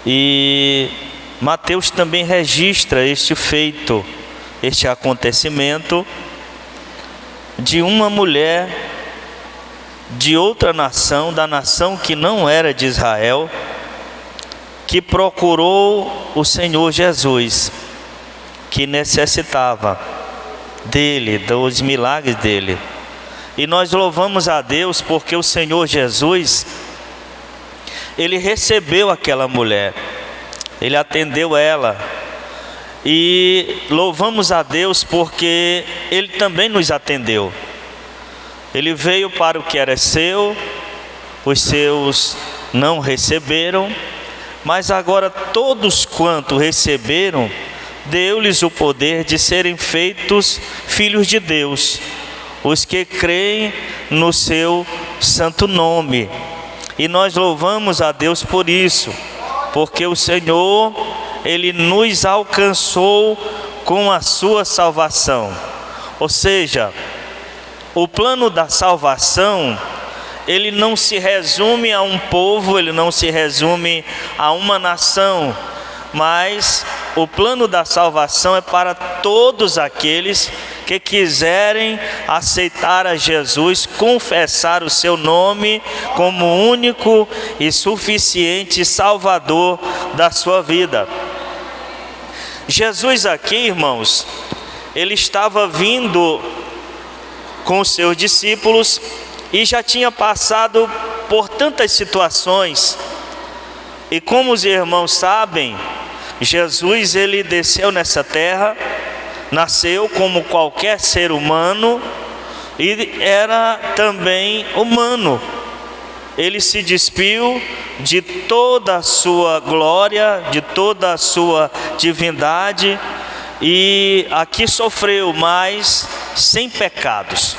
E Mateus também registra este feito, este acontecimento de uma mulher de outra nação, da nação que não era de Israel, que procurou o Senhor Jesus, que necessitava dele, dos milagres dele. E nós louvamos a Deus porque o Senhor Jesus, ele recebeu aquela mulher, ele atendeu ela, e louvamos a Deus porque ele também nos atendeu. Ele veio para o que era seu, os seus não receberam, mas agora todos quanto receberam, deu-lhes o poder de serem feitos filhos de Deus, os que creem no seu santo nome. E nós louvamos a Deus por isso, porque o Senhor, ele nos alcançou com a sua salvação. Ou seja, o plano da salvação, ele não se resume a um povo, ele não se resume a uma nação, mas o plano da salvação é para todos aqueles que quiserem aceitar a Jesus, confessar o seu nome como único e suficiente Salvador da sua vida. Jesus aqui, irmãos, ele estava vindo com os seus discípulos e já tinha passado por tantas situações. E como os irmãos sabem, Jesus, ele desceu nessa terra, nasceu como qualquer ser humano e era também humano. Ele se despiu de toda a sua glória, de toda a sua divindade, e aqui sofreu, mas sem pecados.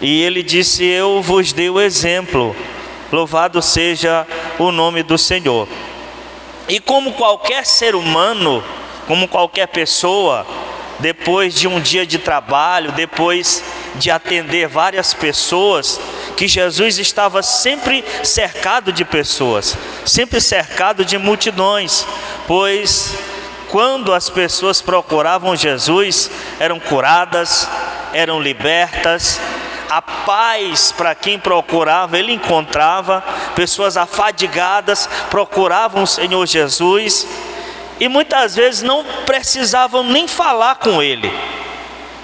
E ele disse: eu vos dei o exemplo, louvado seja o nome do Senhor. E como qualquer ser humano, como qualquer pessoa, depois de um dia de trabalho, depois de atender várias pessoas, que Jesus estava sempre cercado de pessoas, sempre cercado de multidões, pois quando as pessoas procuravam Jesus, eram curadas, eram libertas. A paz, para quem procurava, ele encontrava. Pessoas afadigadas procuravam o Senhor Jesus, e muitas vezes não precisavam nem falar com ele,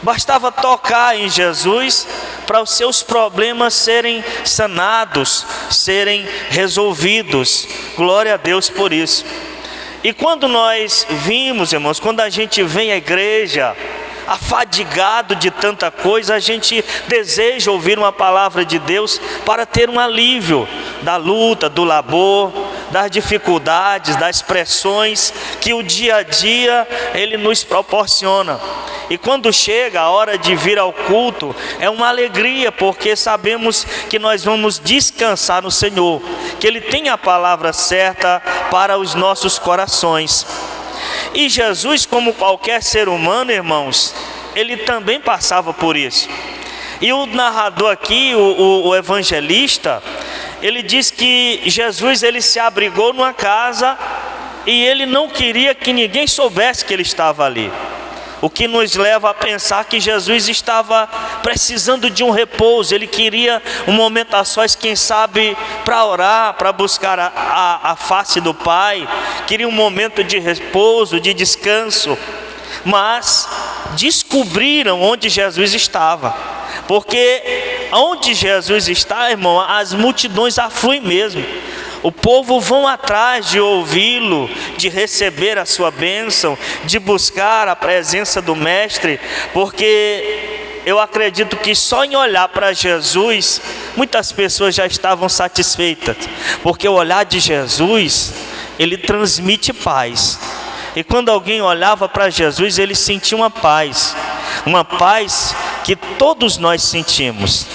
bastava tocar em Jesus para os seus problemas serem sanados, serem resolvidos. Glória a Deus por isso. E quando nós vimos, irmãos, quando a gente vem à igreja afadigado de tanta coisa, a gente deseja ouvir uma palavra de Deus para ter um alívio da luta, do labor, das dificuldades, das pressões que o dia a dia ele nos proporciona. E quando chega a hora de vir ao culto, é uma alegria, porque sabemos que nós vamos descansar no Senhor, que Ele tem a palavra certa para os nossos corações. E Jesus, como qualquer ser humano, irmãos, ele também passava por isso. E o narrador aqui, o evangelista, ele diz que Jesus, ele se abrigou numa casa e ele não queria que ninguém soubesse que ele estava ali. O que nos leva a pensar que Jesus estava precisando de um repouso. Ele queria um momento a sós, quem sabe, para orar, para buscar a face do Pai. Queria um momento de repouso, de descanso. Mas descobriram onde Jesus estava. Porque onde Jesus está, irmão, as multidões afluem mesmo. O povo vão atrás de ouvi-lo, de receber a sua bênção, de buscar a presença do Mestre, porque eu acredito que só em olhar para Jesus, muitas pessoas já estavam satisfeitas, porque o olhar de Jesus, ele transmite paz. E quando alguém olhava para Jesus, ele sentia uma paz que todos nós sentimos.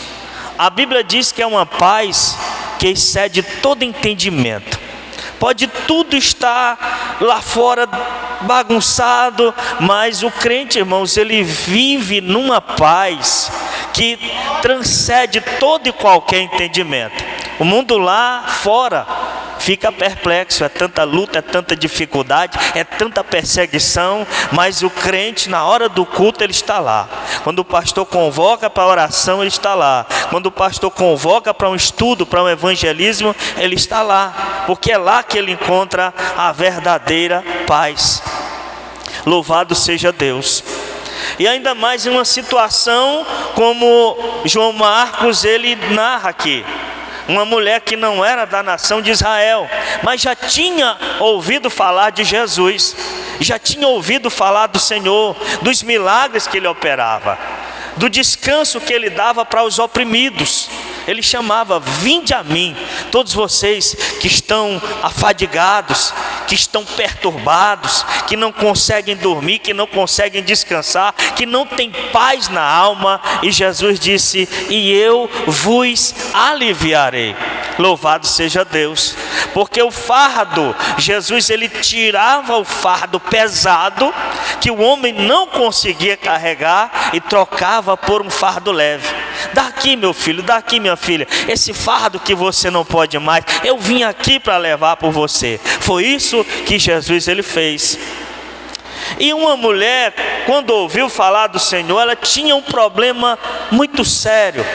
A Bíblia diz que é uma paz que excede todo entendimento. Pode tudo estar lá fora bagunçado, mas o crente, irmãos, ele vive numa paz que transcende todo e qualquer entendimento. O mundo lá fora fica perplexo, é tanta luta, é tanta dificuldade, é tanta perseguição, mas o crente na hora do culto ele está lá. Quando o pastor convoca para a oração, ele está lá. Quando o pastor convoca para um estudo, para um evangelismo, ele está lá, porque é lá que ele encontra a verdadeira paz. Louvado seja Deus. E ainda mais em uma situação como João Marcos ele narra aqui. Uma mulher que não era da nação de Israel, mas já tinha ouvido falar de Jesus, já tinha ouvido falar do Senhor, dos milagres que ele operava, do descanso que ele dava para os oprimidos. Ele chamava: vinde a mim, todos vocês que estão afadigados, que estão perturbados, que não conseguem dormir, que não conseguem descansar, que não têm paz na alma. E Jesus disse: e eu vos aliviarei. Louvado seja Deus, porque o fardo, Jesus ele tirava o fardo pesado, que o homem não conseguia carregar, e trocava por um fardo leve. Daqui, meu filho, daqui, minha filha, esse fardo que você não pode mais, eu vim aqui para levar por você. Foi isso que Jesus ele fez. E uma mulher, quando ouviu falar do Senhor, ela tinha um problema muito sério.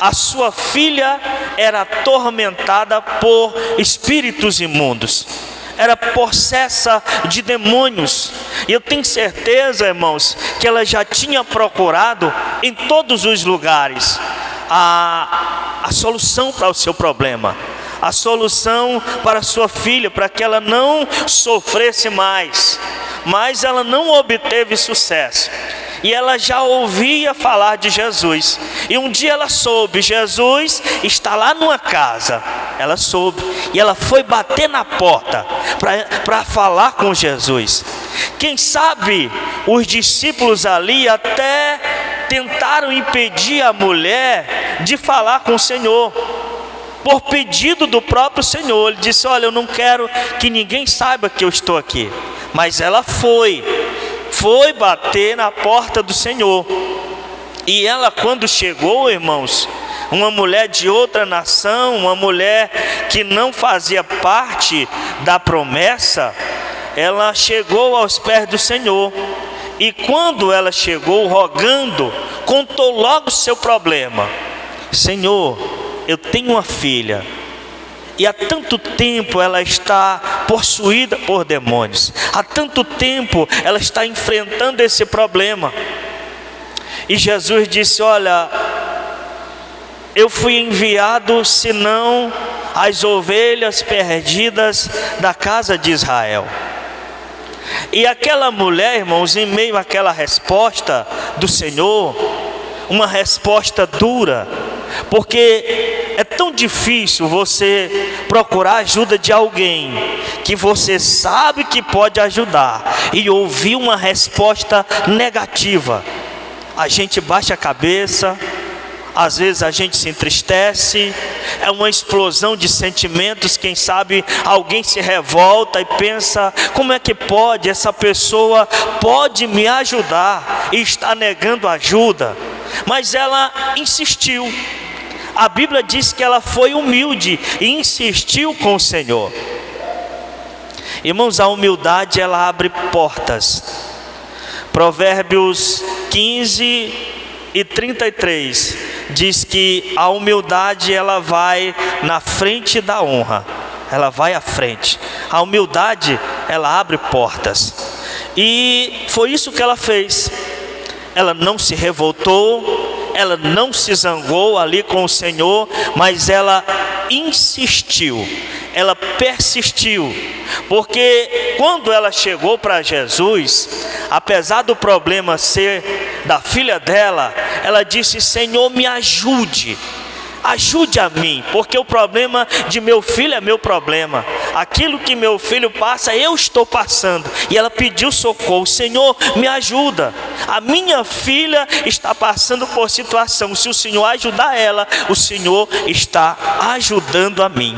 A sua filha era atormentada por espíritos imundos, era possessa de demônios. E eu tenho certeza, irmãos, que ela já tinha procurado em todos os lugares a solução para o seu problema, a solução para a sua filha, para que ela não sofresse mais. Mas ela não obteve sucesso. E ela já ouvia falar de Jesus. E um dia ela soube: Jesus está lá numa casa. Ela soube. E ela foi bater na porta para falar com Jesus. Quem sabe os discípulos ali até tentaram impedir a mulher de falar com o Senhor, por pedido do próprio Senhor. Ele disse: olha, eu não quero que ninguém saiba que eu estou aqui. Mas ela foi bater na porta do Senhor. E ela, quando chegou, irmãos, uma mulher de outra nação, uma mulher que não fazia parte da promessa, ela chegou aos pés do Senhor. E quando ela chegou rogando, contou logo o seu problema: Senhor, eu tenho uma filha, e há tanto tempo ela está possuída por demônios, há tanto tempo ela está enfrentando esse problema. E Jesus disse: olha, eu fui enviado senão as ovelhas perdidas da casa de Israel. E aquela mulher, irmãos, em meio àquela resposta do Senhor, uma resposta dura, porque é tão difícil você procurar ajuda de alguém que você sabe que pode ajudar e ouvir uma resposta negativa. A gente baixa a cabeça, às vezes a gente se entristece, é uma explosão de sentimentos. Quem sabe alguém se revolta e pensa: como é que pode, essa pessoa pode me ajudar e está negando ajuda? Mas ela insistiu. A Bíblia diz que ela foi humilde e insistiu com o Senhor. Irmãos, a humildade ela abre portas. Provérbios 15:33 diz que a humildade ela vai na frente da honra. Ela vai à frente. A humildade ela abre portas. E foi isso que ela fez. Ela não se revoltou, ela não se zangou ali com o Senhor, mas ela insistiu, ela persistiu, porque quando ela chegou para Jesus, apesar do problema ser da filha dela, ela disse: Senhor, me ajude a mim, porque o problema de meu filho é meu problema, aquilo que meu filho passa, eu estou passando. E ela pediu socorro: Senhor, me ajuda, a minha filha está passando por situação, se o Senhor ajudar ela, o Senhor está ajudando a mim.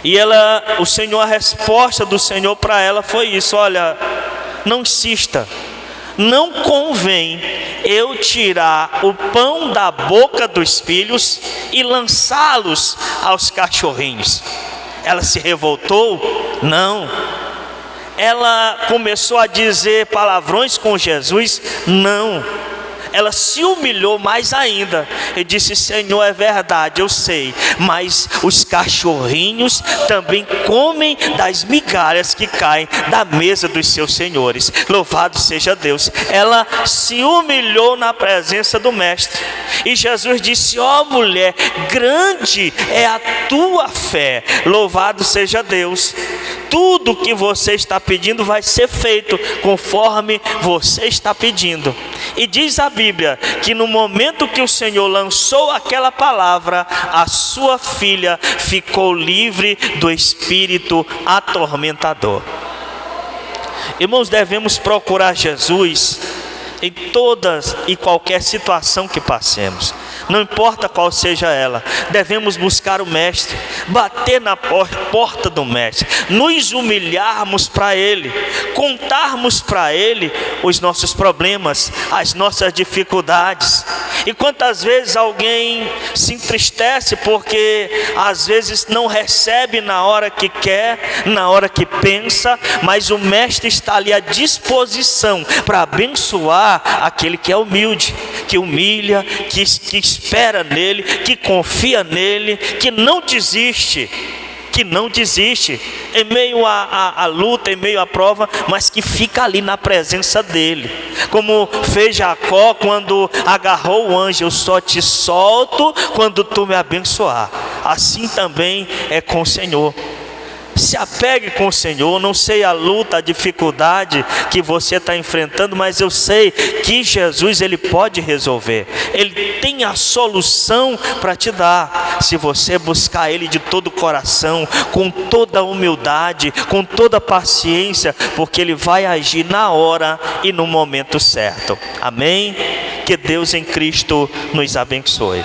E a resposta do Senhor para ela foi isso: olha, não insista, não convém eu tirar o pão da boca dos filhos e lançá-los aos cachorrinhos. Ela se revoltou? Não. Ela começou a dizer palavrões com Jesus? Não. Ela se humilhou mais ainda e disse: Senhor, é verdade, eu sei, mas os cachorrinhos também comem das migalhas que caem da mesa dos seus senhores. Louvado seja Deus. Ela se humilhou na presença do mestre, e Jesus disse: ó mulher, grande é a tua fé. Louvado seja Deus. Tudo que você está pedindo vai ser feito conforme você está pedindo. E diz a Bíblia que no momento que o Senhor lançou aquela palavra, a sua filha ficou livre do espírito atormentador. Irmãos, devemos procurar Jesus em todas e qualquer situação que passemos, não importa qual seja ela. Devemos buscar o mestre, bater na porta do mestre, nos humilharmos para ele, contarmos para ele os nossos problemas, as nossas dificuldades. E quantas vezes alguém se entristece porque às vezes não recebe na hora que quer, na hora que pensa, mas o mestre está ali à disposição para abençoar aquele que é humilde, que humilha, que espera nele, que confia nele, que não desiste, em meio à luta, em meio à prova, mas que fica ali na presença dele, como fez Jacó quando agarrou o anjo: eu só te solto quando tu me abençoar. Assim também é com o Senhor. Se apegue com o Senhor. Não sei a luta, a dificuldade que você está enfrentando, mas eu sei que Jesus, Ele pode resolver. Ele tem a solução para te dar, se você buscar Ele de todo o coração, com toda a humildade, com toda a paciência, porque Ele vai agir na hora e no momento certo. Amém? Que Deus em Cristo nos abençoe.